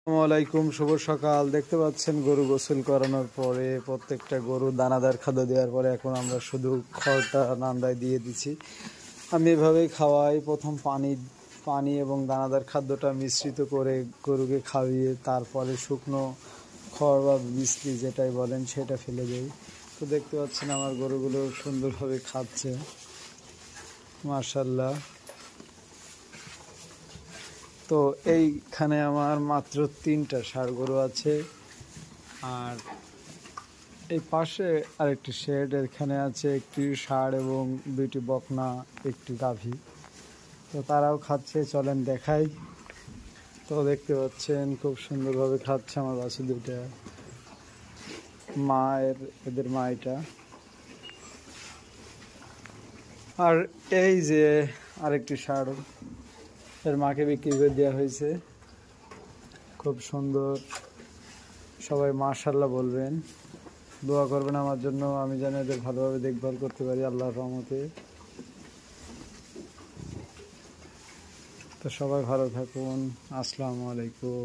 আসসালামু আলাইকুম, শুভ সকাল। দেখতে পাচ্ছেন গরু গোসল করানোর পরে প্রত্যেকটা গরু দানাদার খাদ্য দেওয়ার পরে এখন আমরা শুধু খড়টা নান্দায় দিয়ে দিচ্ছি। আমি এভাবেই খাওয়াই। প্রথম পানি এবং দানাদার খাদ্যটা মিশ্রিত করে গরুকে খাইয়ে তারপরে শুকনো খড় বা বিচলি যেটাই বলেন সেটা ফেলে দেই। তো দেখতে পাচ্ছেন আমার গরুগুলো সুন্দরভাবে খাচ্ছে, মাশাআল্লাহ। তো এইখানে আমার মাত্র 3টা ষাঁড় গরু আছে, আর এই পাশে আরেকটি শেড, এখানে আছে একটি ষাঁড় এবং 2টি বকনা, একটি গাভী। তো তারাও খাচ্ছে, চলেন দেখাই। তো দেখতে পাচ্ছেন খুব সুন্দরভাবে খাচ্ছে আমার বাছুর দুইটা, এদের মা এটা। আর এই যে আরেকটি ষাঁড়, এর মাকে বিক্রি করে দেওয়া হয়েছে। খুব সুন্দর, সবাই মাশাআল্লাহ বলবেন, দোয়া করবেন আমার জন্য, আমি যেন এদের ভালোভাবে দেখভাল করতে পারি আল্লাহর রহমতে। তো সবাই ভালো থাকুন, আসসালামু আলাইকুম।